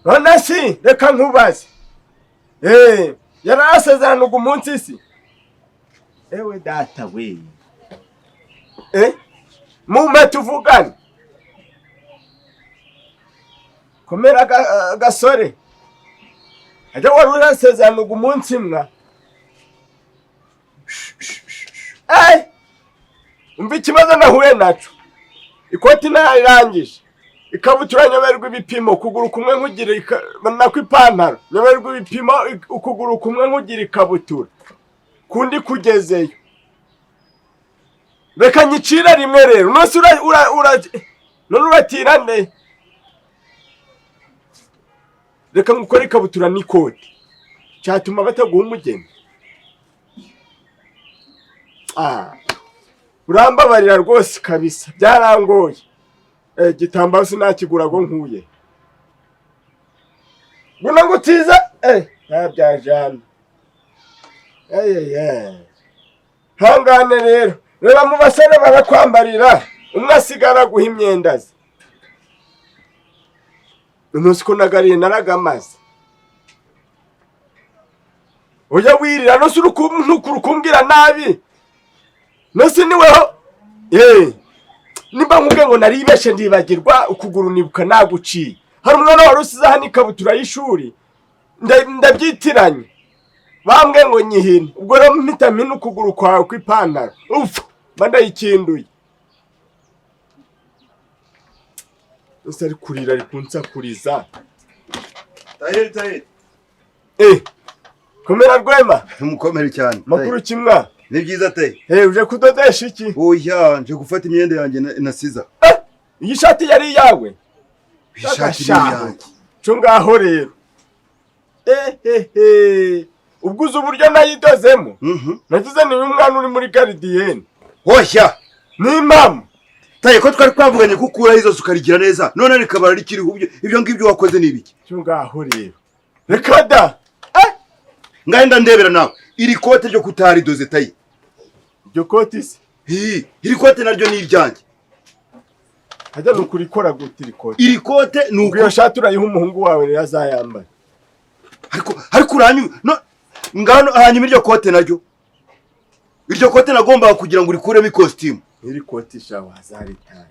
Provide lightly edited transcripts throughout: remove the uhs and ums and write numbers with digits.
none si reka nkubaze yarasezerana ugu munsi si ewe data we mume tuvugane komera gasore aje wari urasezerana ugu munsi mwa umva ikibazo nahuye naco ikoti narangije ikabutura nyoberwa ibipimo kuguru kumwe nkugira nako ipantaro nyoberwa ibipimo ukuguru kumwe nkugira ikabutura kundi kugezeyo reka nyicira rimwe rero nose none uratirane reka ngukore ikabutura n'ikoti cyatuma bataguha umugeni urambabarira rwose kabisa byarangoye gitambaro sinakigura go nkuye buna ngutiza ntabyajana hangane rero reba mu basore barakwambarira umwe asigara guha imyenda ze umunsi ko nagariye naragamaze oya wirira no surukumbwira nabi nose niweho nimba nkubwe ngo naribeshe ndibagirwa ukuguru nibuka naguciye hari umwana warusiza hano ikabutura y'ishuri ndabyitiranye bambwe ngo nyihine ubwo rero mpita mpina ukuguru kwawe kw'ipantaro bandayikinduye ese ari kurira ari kunsakuriza taheri komera rwema mukomere cyane makuru kimwa ni byiza te uje kudodesha iki oya nje gufata imyenda yanjye nasiza iyi shati yari yawe ishati yanjye cyo ngaho rero ubwo uburyo nayidozemo nagize ni umwana uri muri gardien oya ni mama taye ko twari kwavuganye kukura izo sukarigira neza none rikabara rikiri ibyo ngibyo wakoze nibiki cyo ngaho rero reka da ngahenda ndebera nawe iri kote ryo kutari doze taye ryo kote se iri kote naryo ni iryanjye hajya nukurikora gutiri kote iri kote nuko iyo shati urayiha umuhungu wawe rero azayambara ariko uranyu no ngano hanyuma iryo kote naryo iryo kote nagomba kugira ngo urikuremo ikositimu iri kote shawa azaritaye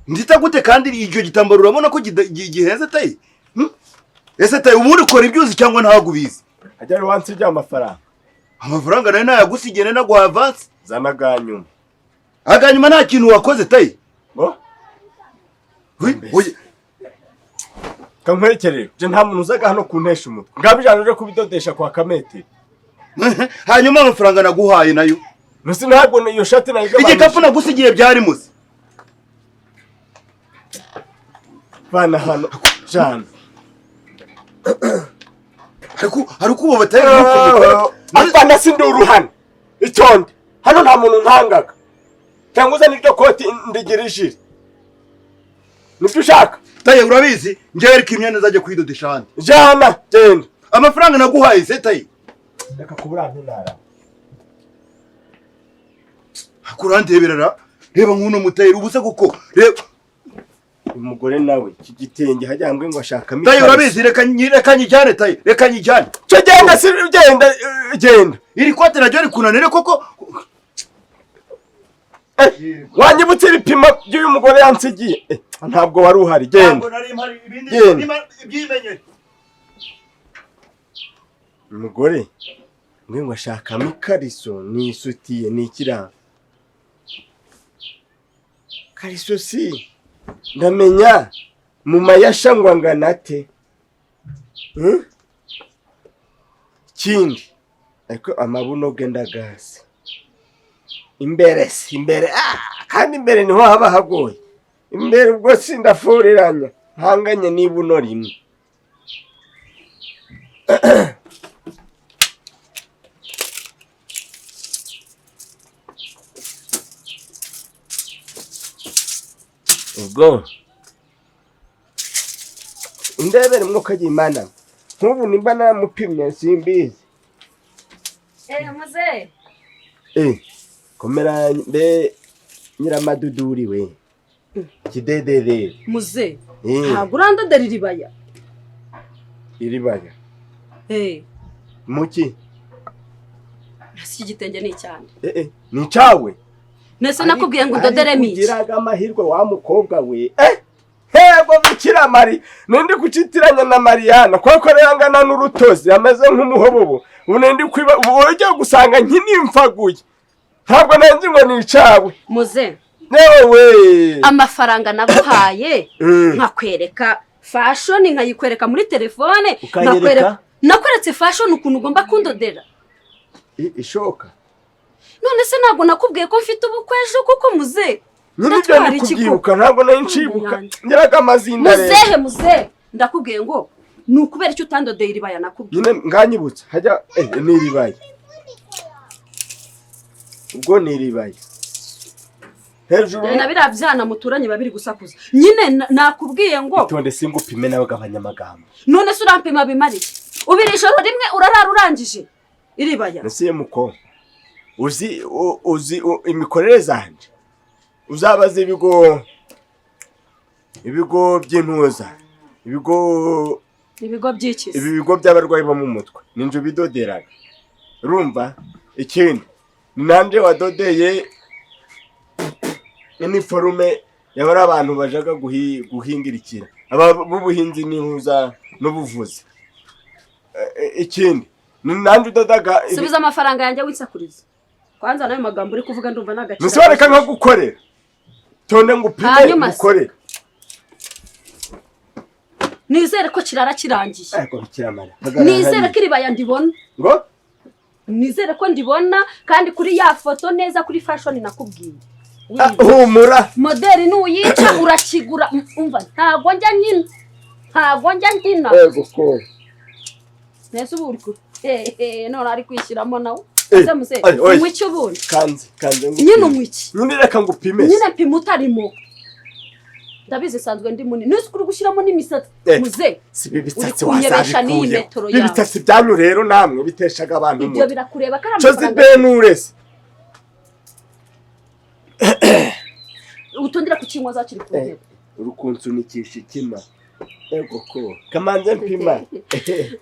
ndita gute kandi iryo gitambaro urabona ko gihenze taye ese taye ubundi ukora ibyuzi cyangwa ntago ubizi ajya wansi rya amafaranga nayo nayagusigene na guha avance zana ganyuma aganyuma nta kintu wakoze taye kankwerekere je nta muntu uzaga hano kuntesha umutwe ngabijana uje kubidodesha kwa kamete hanyuma amafaranga naguhaye nayo nusi ntabwo iyo shati nayo igikapu nagusigiye byari muzi bana hano jana ariko ubu batari apana sindi uruhana itonde hano nta muntu nkangaga cyangwa uzana iryo koti ndigirishire nibyo ushaka taye urabizi njyewe ariko imyenda zajya kwidodesha handi jana genda amafaranga naguhaye se taye reka kubura ntunara akurandeberera reba nk'uno mutayeri ubuze kuko reba umugore nawe iki gitenge hajyambwe ngo ashaka mi taye urabizi reka nyijyane taye reka nyijyane cyo genda si genda iri kote naryo rikunanire koko wanyibutse ibipimo by'uyu mugore yansigiye ntabwo wari uhari genda umugore ngo ashaka mikariso ni isutiye ni ikiranga kariso si ndamenya mu mayasha ngo anganate kindi ariko amabuno genda gasi imbere kandi imbere niho haba hagoye imbere ubwo sindafuriranya hanganye nibuno rimwe ubwo indebere mwuka y'Imana nk'ubu nimba namupimye simbizi muze komera mbe nyiramaduduri we kidedere muze ntabwo urandodera iribaya iribaya muki si igitenge ni cyane ni cyawe nese nakubwiye ngo udodere miki ugiraga amahirwe wa mukobwa we hego bikira Mari nindi kucitiranya na Mariana kwako rengana n'urutozi ameze nk'umuhobobo unendi kwiba uburyo gusanga nkinimfaguye ntabwo nanzi ngo ni cyawe muze newe amafaranga naguhaye nkakwereka fashion nkayikwereka muri telefone nakweretse fashion ukuntu ugomba kundodera ishoka none se ntabwo nakubwiye ko mfite ubukwejo kuko muze nibyo ndikubyibuka ntabwo nayincibuka nyiraga amazinda rero muze ndakubwiye ngo nukubera icyo utandodeye iribaya nakubwiye nyine nganyibutse hajya ni iribaya ubwo ni iribaya hejuru nabira byana muturanye babiri gusakuza nyine nakubwiye ngo itonde singupime nawe gabanyamagambo none se urampima bimari ubirishoro rimwe urarara urangije iribaya nasiye muko uzi imikorere zanje uzabaza ibigo by'intuza ibigo by'iki ibi bigo by'abarwayi bo mu mutwe ninje bidoderaga urumva ikindi nanje wadodeye uniforme yabara abantu bajaga guhingirikira aba bubuhinzi nihuza n'ubuvuzi ikindi nanje udodaga subiza amafaranga yanjye winsakuriza kwanza nayo magambo uri kuvuga ndumva nagacira nsoreka nka gukorera tonde ngupime gukorera nizere ko kirara kirangiye ariko bikiramara nizere ko iribaya ndibona ngo nizere ko ndibona kandi kuri ya foto neza kuri fashion nakubwiye humura modeli nuyica urakigura umva ntago njya nkina yego ko nese uburiko none ari kwishyiramo nawe ese muse umwiki ubundi kanze nyine umwiki nyine reka ngupime nyine pima utarimo ndabizi sanzwe ndi munini nese kuri gushyiramo n'imisatsi muze sibi bisatsi wasabikuye ibitasi byanyu rero namwe biteshaga abantu ibyo birakureba cyozi benurese utondera kukinywa zakiri ku ntebe urukunsunikisha ikima yego ko kamanze mpima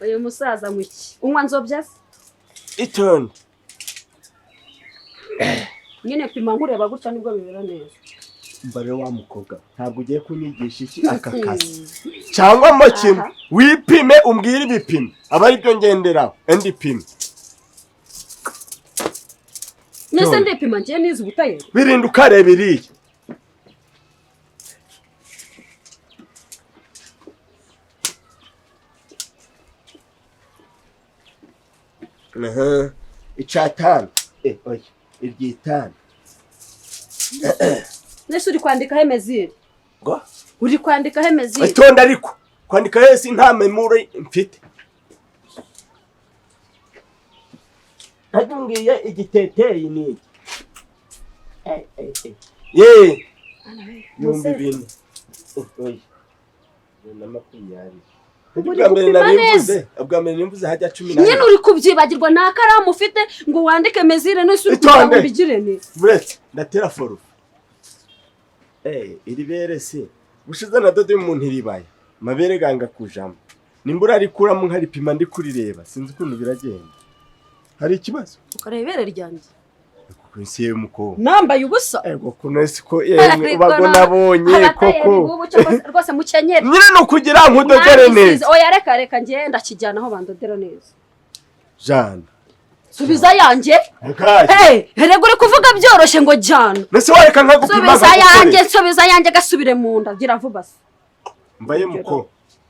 uyu musaza mwiki unywa nzobya itonde nyine pima nkureba gutya nibwo bibera neza mbare wa mukobwa ntabwo ugiye kunyigisha iki aka kazi cyangwa mo kimwe wipime umbwire ibipimo aba ari byo ngenderaho endi pime nese ndipima ngiye nize ubutayeri birinda ukareba iriya icatanu oya iryitanu nese uri kwandikaho emezire ngo uri kwandikaho emezire itonde ariko kwandika yesi nta memure mfite ngiye igiteteyi ni iki yumva ibintu oya na makumyabiri ubwa mbere nimvuze hajya 10 nyine uri kubyibagirwa nta karamu ufite ngo wandike mezire nese uri kugira ngo bigirene buretse ndatera foru iri bere se bushize na dode y'umuntu iribaya mabere ganga kujamo nimbura arikuramo nkaripima ndi kurireba sinzi ukuntu biragenda hari ikibazo ukarebere ryanjye kwisiye muko nambaye ubusa ego kunese ko ubago nabonye koko rwose mukenyere nyine no kugira nkudodere neza oya reka ngenda kijyana aho bandodera neza jana subiza yanjye herego uri kuvuga byoroshye ngo jana nese wareka nkagupima subiza yanjye gasubire mu nda gira vuba se mbaye muko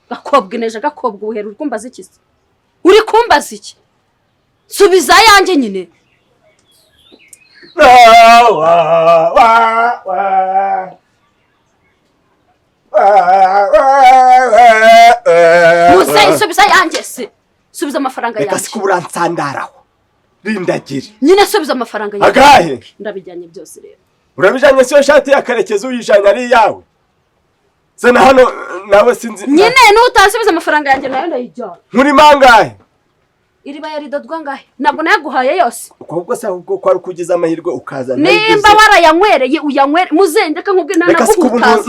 gakobwa ubuhera uri kumbaza iki se uri kumbaza iki subiza yanjye nyine muze subiza yanjye se subiza amafaranga yanjye reka sikuburansandaraho rindagire nyine subiza amafaranga yanjye agahe ndabijyanye byose rero urabijanye se shati yakarekeza uyijanye ari yawe zana hano nawe sinzi nyine n'utasubiza amafaranga yanjye nayo ndayijyana muri mangahe iribaya ridodwa ngahe ntabwo nayaguhaye yose ubwo se ubwo kwari kugiza amahirwe ukaza nimba warayanywereye uyanywere muzendeka nkubwe nanaguhutaza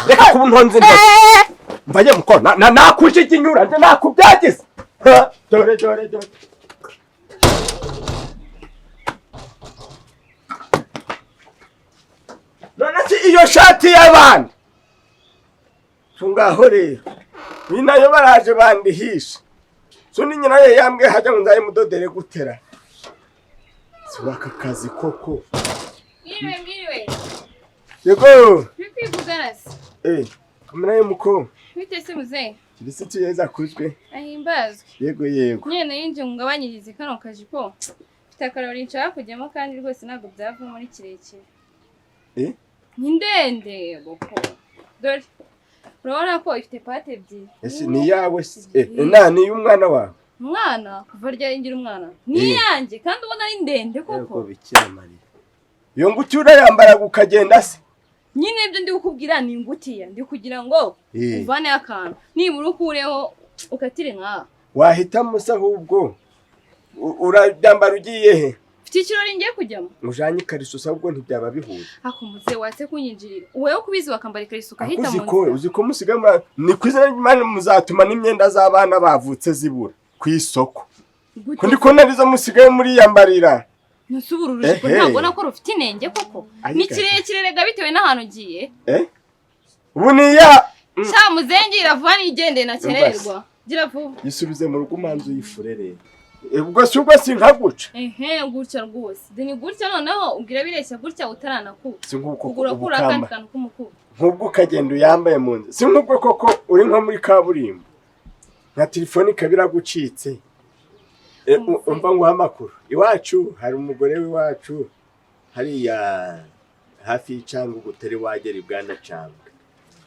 reka kubu ntunze mvaye muko nakushikinyura nje nakubyagize dore none si iyo shati y'abandi tungaho rero ni nayo baraje bandihisha so ni nyina ye yambwe hajya ngo nzaye mudodere gutera subaka kazi koko Miriwe. yego Kwikugarasi. kamera ye muko Bite se muze? Kirisitu yeza kuzwe Ahimbazwe. yego Nyene yinje ngabanyirize kano kajipo. Mfite akarori nshaka kujyamo kandi rwose ntabwo byava muri kirekire. Ni ndende boko. Dore. Urabona ko ifite pate ebyiri. ese ni yawe nani y'umwana wawe Umwana kuva rya ngira umwana. Ni yanjye kandi ubona ari ndende koko. yego bikira Mariya iyo ngutura yambara gukagenda se Nyine ibyo ndi kukubwira ni ingutiya ndi kugira ngo uvane akantu nibura ukureho ukatire nka wahita musa ahubwo urabyambara ugiye he mfite ikirori ngiye kujyamo mujanye ikariso ahubwo ntibyaba bihuye akumuze watse kunyinjirira wewe kubizi wakambara ikariso kahita uziko musiga ni kwizina y'Imana muzatuma n'imyenda z'abana bavutse zibura ku isoko ko ndiko nariza musigaye muri yambarira Nusuburu rujipo ntabwo nako rufite inenge koko ni kirekire rega bitewe n'ahantu ugiye ubu niya sha muzengira vuba nigende nakererwa gira vuba yisubize mu rugo umanzu yifurere ubwo si ubwo sinkaguca gutya rwose deni gutya noneho ubwira bireshya gutya utaranakuba kugura kura kandi kantu kumukuba nk'ubwo ukagenda uyambaye mu nzu si nk'ubwo koko uri nko muri kaburimbo nka telefone ikabira gucitse umva ngo amakuru iwacu hari umugore w'iwacu hariya hafi y'icanga gutari wagera ibwana canga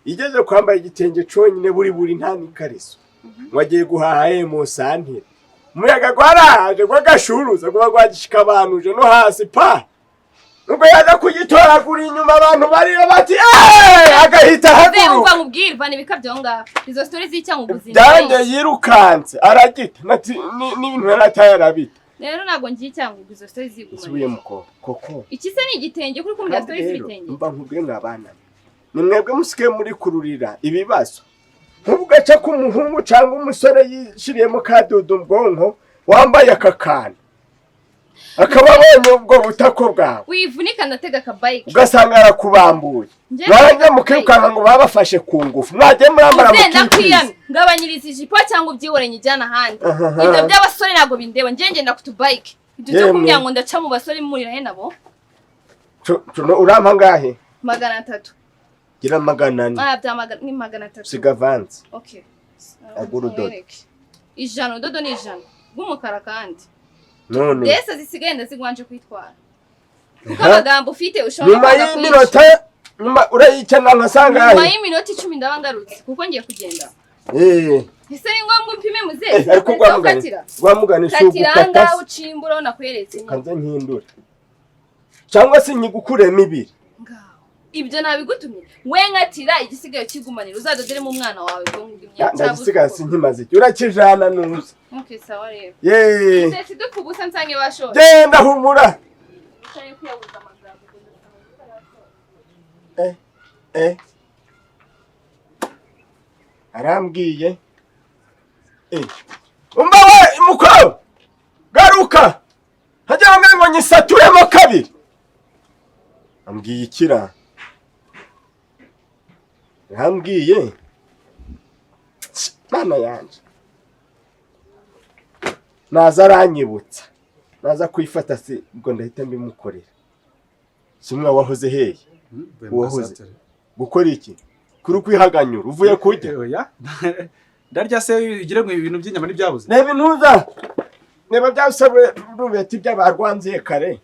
igeze kwambaye igitenge conyine buri nta n'ikariso wagiye guhaha mu santire umuyaga gwaraje gwagashuruza gwa gwagishika abanuje no hasi pa nuko yaza kugitoragura inyuma abantu bari bati agahita haguruka umva nkubwirwa nibikabyo ngaho izo story z'icyangu guzina Dange yirukanze aragita n'ibintu yaratayarabita rero nago ngiye icyangu izo story ziguma subiye muko koko iki se ni igitenge kuri kumbya story z'ibitenge mba nkubwiye ngabana ni mwebwe musike muri kururira ibibazo nkubugaca k'umuhungu cyangwa umusore yishiriyemo kadodo mbonko wambaye akakana akaba abonye ubwo butako bwawe wivunika ndatega ka bike ugasanga arakubambuye nanjye mukirukanga ngo babafashe ku ngufu mwagiye murambara mukikwiza ngabanyiriza ijipo cyangwa ubyiboranye ijyana ahandi ibyo by'abasore ntabwo bindeba ngiye ngenda ku tubike ibyo cyo kumbwira ngo ndaca mu basore murira he nabo urampa ngahe 300 gira 400 ni 300 siga vanze okay aguru dodo ijana dodo ni ijana bw'umukara kandi none desa zisigaye ndazigwanje kwitwara kuko amagambo ufite ushobora nyuma y'iminota nyuma urayicana nkasanga nyuma y'iminota 10 ndaba ngarutse kuko ngiye kugenda ese ni ngombwa mpime muzehe ariko gwamugana katira ucimbura nakweretse kanze nkindura cyangwa se nyigukuremo ibiri ibyo nabigutumye we nkatira igisigaye kigumanira uzadodere mu mwana wawe bwo ngimya ndagisigaye sinkimaze urakijana nuza okay sawa rero ndetse dukubusa nsange bashora genda humura cyane kuyabuza amagambo arambwiye umva we mukobwa garuka hajya ngo nyisaturemo kabiri ambwiye ikira arambwiye mama yanje naza aranyibutsa naza kwifata se ubwo ndahita mbimukorera simwa wahoze heye wahoze gukora iki kuri kwihaganyura uvuye kurya oya ndarya se ugire ngo ibintu by'inyama n'ibyabuze nebe ntuza neba byasabwe rubeti by'abarwanziye kare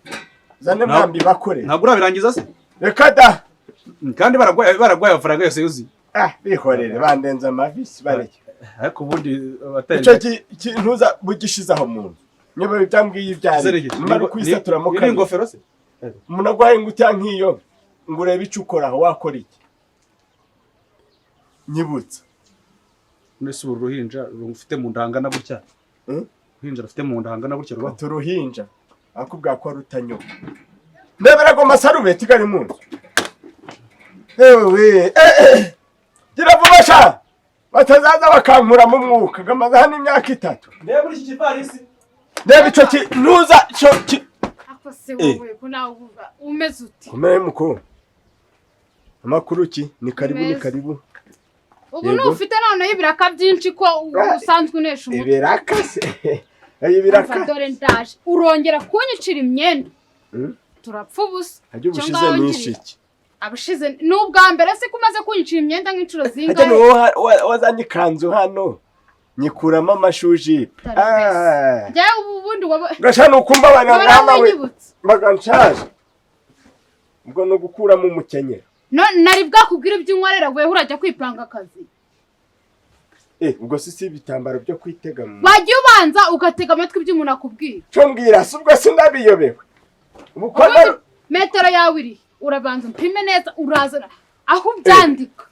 zane mwambi bakore ntabwo urabirangiza se reka da kandi baragwaye amafaranga yose yuzi bihorere bandenza amavisi bareke ariko ubundi abatari icyo ntuza bugishizaho muntu niba bitambwiye ibyari mari kwisatura mu kare ingofero se umuntu agwaye ngutya nkiyo ngo urebe icyo ukoraho wakora iki nyibutsa nese uruhinja rufite mu ndangana gutya uruhinja rufite mu ndangana gutya rubaho turuhinja akubwa ko rutanyo ndebera ngo masarubeti gari mu nzu ewe gira vuba sha batazaza bakankura mu mwuka gamaze hano imyaka 3. Ndebe muri iki kivarisi. Ndebe ico nuza cyo ako se wowe ko nawe uvuga umeze uti kumeye muko amakuru ki ni karibu ubu nufite noneho ibiraka byinshi ko usanzwe unesha umutwe ibiraka se ibiraka dore ndaje urongera kunyicira imyenda turapfa ubusa hajye ubushize nishiki abushize n'ubwa mbere se kumaze kunyicira imyenda nk'inshuro zingahe hajye no wazanye kanzu hano nyikuramo amashuji njye ubundi gashana ukumba abana we baganshaje ubwo no gukuramo umukenyero nari bwakubwira iby'inkorera wewe urajya kwipanga akazi ubwo si ibitambaro byo kwitega mu wajya ubanza ugatega amatwi iby'umuntu akubwira cyo mbwira si ubwo sinabiyobewe metero yawe iri urabanza umpime neza urazana aho ubyandika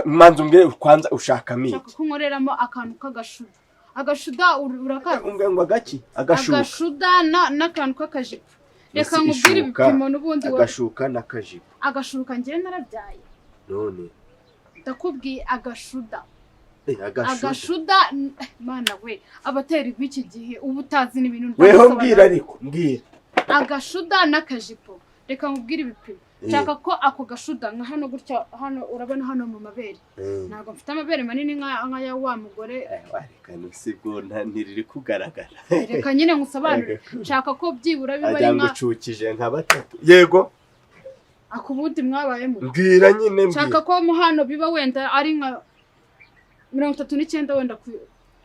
manza umbwire kwanza ushaka miki ushaka kunkoreramo akantu k'agashuda agashuda urakaza ngo agaki agashuda n'akantu k'akajipo reka nkubwire ibipimo n'ubundi agashuka n'akajipo agashuka njye narabyaye none ndakubwiye agashuda agashuda mana we abateri b'iki gihe ubu utazi n'ibintu weho mbwira ariko mbwira agashuda n'akajipo reka nkubwire ibipimo nshaka ko ako gashuda nka hano gutya hano urabona hano mu mabere ntabwo mfite amabere manini nka ya wa mugore reka nisigo ntiriri kugaragara reka nyine ngusobanure nshaka ko byibura biba ari nka ngucukije nka 3 yego akubundi mwabaye mu mbwira nyine nshaka ko mu hano biba wenda ari nka 39 wenda kuri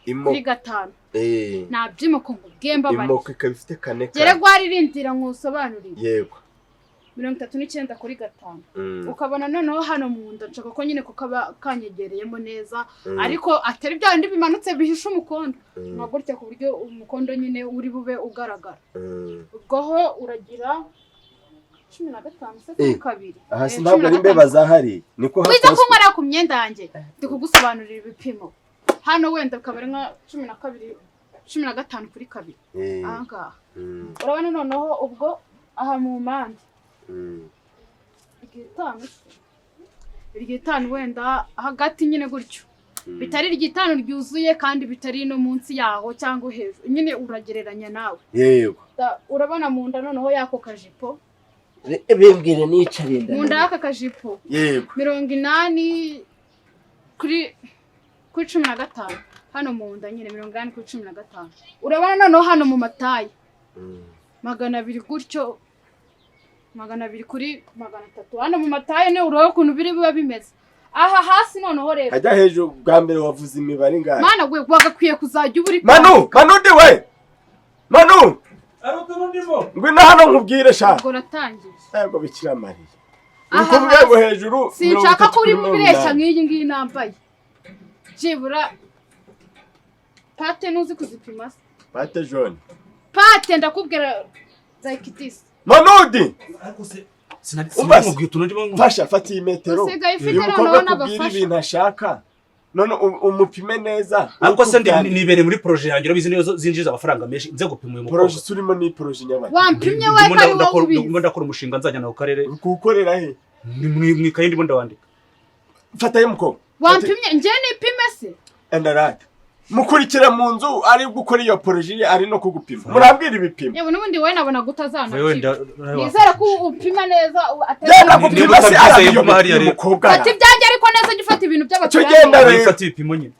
5 nabyimo ko ngubwemba bari imoko ikabifite 4 gere gwaririndira ngusobanurire yego 39 kuri 5 ukabona noneho hano mu nda nshaka ko nyine ko kaba kanyegereyemo neza ariko atari bya ndi bimanutse bihisha umukondo nagurtya ku buryo umukondo nyine uri bube ugaragara ubwo ho uragira 15 se kabiri aha sinabwo ari mbeba zahari niko hafi wiza kunkwara ku myenda yanjye ndikugusobanurira ibipimo hano wenda kabari nka 15 kuri 2 aha urabona noneho ubwo aha mu mpande irigitanu wenda hagati nyine gutyo bitari irigitanu ryuzuye kandi bitari no munsi yaho cyangwa hejuru nyine uragereranya nawe yego urabona mu nda noneho yako kajipo bimbwire nicarinda mu nda yaka kajipo yego 80 kuri 15 hano mu nda nyine 80 kuri 15 urabona noneho hano mu matayi 200 gutyo 200 kuri 300 hano mu mataye ne uroho ukuntu biri biba bimeze aha hasi noneho rero ajya hejuru bwa mbere wavuze imibare ngahe mana we wagakwiye kuzajya uburi Manudi we Manu aruko ndimo ngwino hano nkubwire sha ngo ratangiye yego bikira Mariya ukubwiye ngo hejuru sinshaka ko uri mu biresha nk'iyi ngiyi nambaye jibura pate nuzi kuzipima pate jaune pate ndakubwira zaikitisi Manudi sinamubwiye tunondimo fasha fati metero umukobwa kubwira ibintu ashaka none umupime neza ariko se nibere muri projet yanjye urabizi niyo zinjiza amafaranga menshi nze gupima uyu mukobwa projet urimo ni projet nyabaki wampimye we kari wowe ubizi ndakora umushinga nzajya nawo karere kukorera he ni kaye ndimo ndawandika fata ye mukobwa wampimye nje nipime se endarata mukurikira mu nzu ari gukora iyo projet ari no kugupima murambwira ibipimo yewe nubundi we nabona gutazana wenda nizera ko upima neza atari gupima se ari umukobwa ati byanjye ariko neza gifata ibintu by'abaturage tugenda rero ifata ibipimo nyine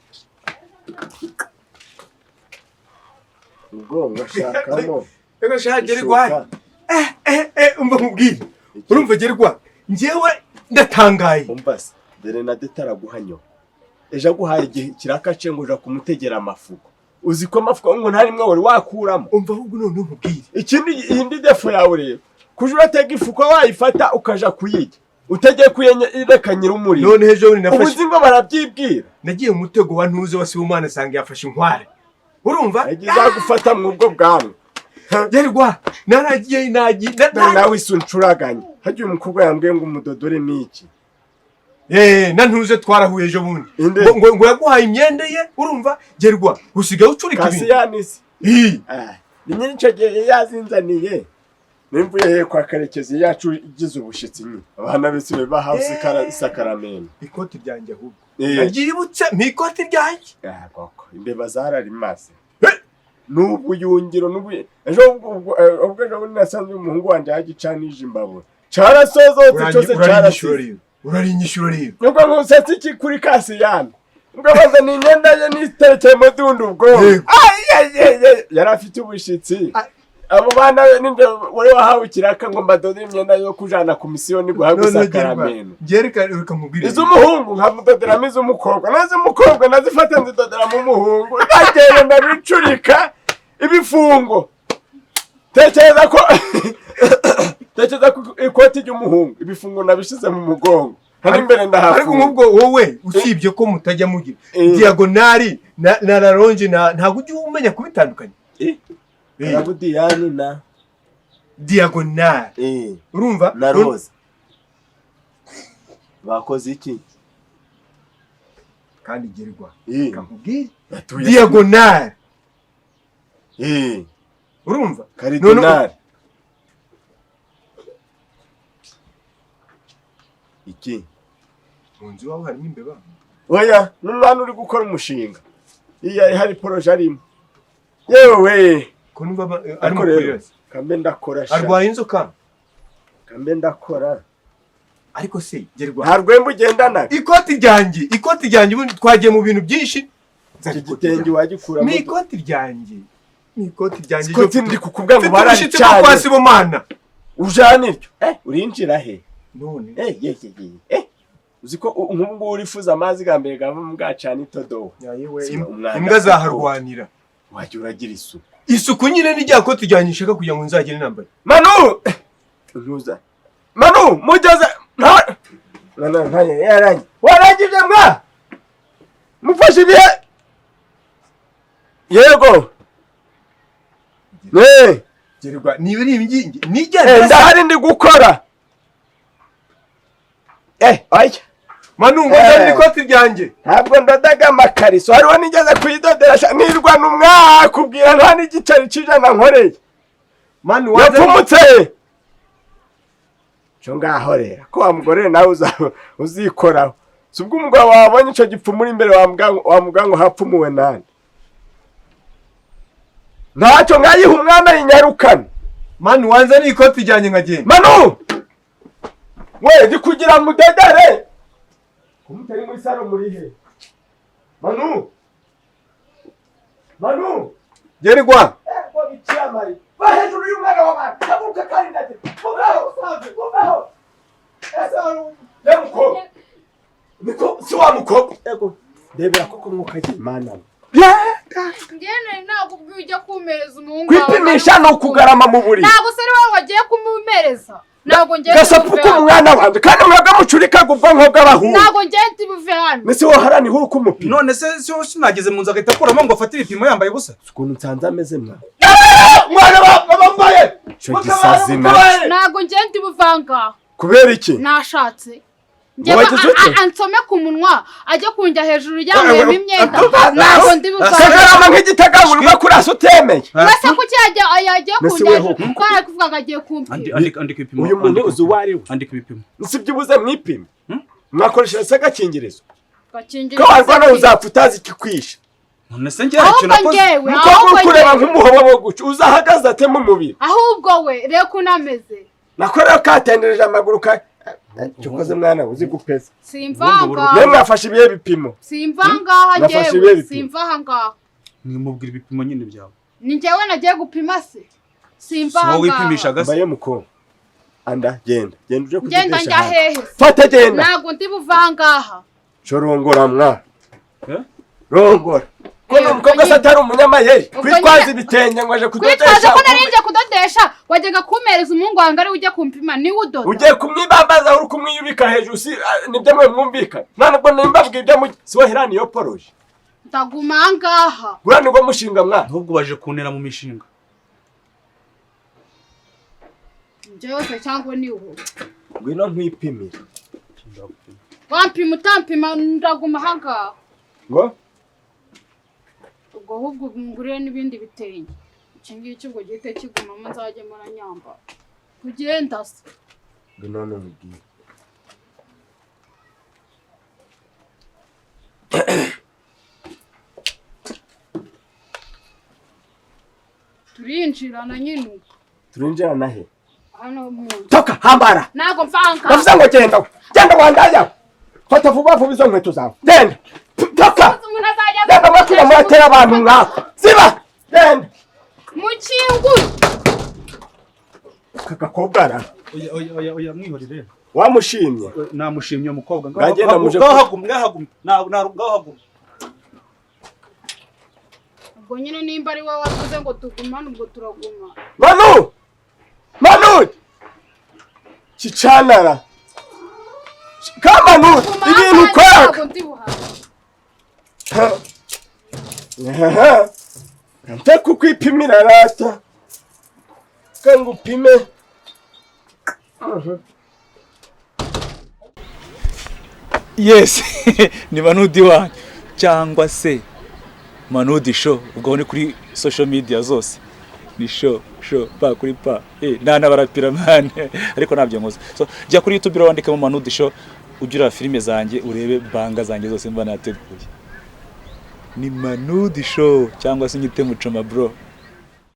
ubwo ngashakamo ego shagerwa umva nkubwire urumva gerwa njewe ndatangaye umbase dere na detaraguhanyo ejo guhaye igihe kirakace ngo uja kumutegera amafuko uzi ko amafuko ngo nta rimwe wari wakuramo umva ahubwo none nkubwire ikindi indi defo yawe rero kuje uratega ifuko wayifata ukaja kuyijya utegeye kuyereka nyir'umuri none hejo uri nafashe ubuzi ngo barabyibwira nagiye mu mutego wa ntuze wasi w'Imana sanga yafashe inkware urumva yagiza gufata mu bwo bwamwe gerwa naragiye nawe isuncuraganye hagiye umukobwa yambwiye ngo umudodore niki na ntuze twarahuye ejo bundi ngo yaguhaye imyenda ye urumva gerwa usigaye ucurika ibintu kasi yanisi ni nyinshi gihe yazinzaniye nimvuye he kwa Karekezi yacu igize ubushitsi nyine abana bese bahawe isakaramento ikoti ryanjye ahubwo naryibutse mwikoti ryanjye koko imbeba zararimaze n'ubuyungiro ejo ubwo nasanze umuhungu wanje yagicanije imbabura carasozotse cyose carasizwe urarinyishuro rero nuko nkusetse iki kuri kasi yane ubwo baza ni imyenda ye n'iterekeye mu dundi ubwo yari afite ubushitsi abo bana ninde wari wahawe ikiraka ngo mbadode imyenda yo kujana ku misiyoni guhagusa karameno ngereka mubwire iz'umuhungu nkamudoderamo iz'umukobwa naz'umukobwa nazifata nzidoderamo umuhungu bagenda ndabicurika ibifungo tekereza ko ikoti ry'umuhungu ibifungo nabishize mu mugongo hari imbere ndahafunga ariko nk'ubwo wowe usibye ko mutajya mugira diagonali na laronge ntabwo ujya umenya kubitandukanya Rabudiyani na diagonal urumva na rose bakoze iki kandi gerwa kamubwire diagonal urumva cardinal iki munzu wawe harimo imbeba oya n'umwana uri gukora umushinga iya hari projet arimo yewe ko numva ari mukorera kambe ndakora sha arwaye inzoka kambe ndakora ariko se gerwa harwembe ugendana ikoti ryanjye ubundi twagiye mu bintu byinshi igitenge wagikura mu ikoti ryanjye ikoti ndi kukubwa ngo baracanye kwasi bomana ujaniryo urinjira he none uziko nk'ubwo urifuza amazi gambere gava mu bwacana itodo yayewe imbwa zaharwanira wajya uragira isuku nyine n'ijya koti ryanjye nshaka kugira ngo nzagire nambaye Manu mugeze yaranye warangije mwa mufashe ibihe yego gerwa niba ari ibingi nijya ndahari ndi gukora oya Manu ngoza n'ikoti ryanjye ntabwo ndodaga amakariso hariho nigeze kuyidodera nirwa n'umwakubwira nta n'igiceri cy'ijana nkoreye Manu yapfumutse cyo ngaho rero ko wa mugore nawe uzikoraho si ubwo umugabo wabonye icyo gipfumura imbere wamuga ngo hapfumuwe nani ntacyo ngayiha umwana yinyarukana Manu wanza n'ikoti ryanjye nkagenda Manu we ndi kugira ngo udedere kumutari muri saro muri he Manu gerwa biciyamari bahejuru y'umwana w'abana kabuka kandi ndate kubaho yamuko niko si wa mukobwa yego ndebera koko mwuka y'Imana ngene ntabwo ujya kumereza umuhungu wawe kwipimisha no kugarama mu buri ntabwo se ari wowe wagiye kumumereza ntabwo ngiye gasapuka umwana wanjye kandi mwaga mucurika ubwonko bw'abahungu ntabwo ngiye tibuve hano nese wo harani huru kumupima none se sinageze mu nzu agahita akuramo ngo afate ibipimo yambaye ubusa ukuntu nsanze ameze mwana bambaye cyo gisazina ntabwo ngiye tibuvanga kubera iki nashatse ansome ku munwa ajya kunjya hejuru yambaye imyenda ntabwo ndibuvanga sagarama nk'igitagabura uba kurasa utemeye wese kuki yagiye kunjya kuko ari kuvuga ngo agiye kumpima andika ibipimo uyu muntu uzi uwo ari we andika ibipimo nsibyo ubuze mwipima mwakoresheje se agakingirizo gakingirizo ko warwana uzapfa utazi ikikwisha none se njye icyo nakoze umukobwa uri kureba nk'umuhobo wo guca uzahagaze atema umubiri ahubwo we reka unameze nakorera katendereje amaguru ka cyokoze mwana uzi gupeza simvanga ne mwafashe ibihe bipimo simvanga njyewe simvanga mwimubwira ibipimo nyine byawe ni njyewe nagiye gupima se simvanga wowe wipimishaga se baye muko anda genda uje kudesha njya hehe fata genda ntago ndi buvangaha corongora mwa rongora kono mukobwa satari umunyamayeri kwitwaza ibitenge ngo aje kudodesha kwitwaza ko narinje kudodesha wajyaga kumereza umuhungu wanjye ari ujya kumpima ni udoda ugiye kumwibambaza uri kumwiyubika hejuru si nibyo mwe mwumvikana ntabwo nimbabwiye ibyo si we hirani yo poroje ndaguma ngaha gura nibwo mushinga mwana ahubwo baje kuntera mu mishinga njyewe cyangwa ni uwo ngwino nkwipimira wampima utampima ndaguma ahangaha ngo ubwo ahubwo ngurire n'ibindi bitenge iki ngiki ubwo gihite kigumamo nzajye mbona nyamba kugenda se none mubwire turinjirana nyine. Turinjirana he? Hano mu nzu. Toka hambara. Nago mfanka. Bavuze ngo genda. Genda wandaya. Fata vuba vuba izo nkweto zawe. Genda. Toka. Umuntu azajya. Genda bakira mwatera abantu mwako. Ziba. Genda. Mukingu. Kakakobara. Oya mwihorere. Wamushimye. Namushimye umukobwa. Ngagenda muje. Ngahagum. Ngahagum. Ubwo nyine nimba ari wowe wavuze ngo tugumane ubwo turaguma. Manudi. Chicanara. Kama ibintu kwaka. Nte kukwipimira rata. Kangu upime. Yes, ni Manudi wanyu cyangwa se Manudi show, ubwo ni kuri social media zose. Ni show pa kuri pa. Nana barapira man ariko nabyo nkoze. So jya kuri YouTube wandikamo Manudi show ugira filime zanjye urebe banga zanjye zose mba nateguye. Ni Manudi show cyangwa se nyite mucoma bro.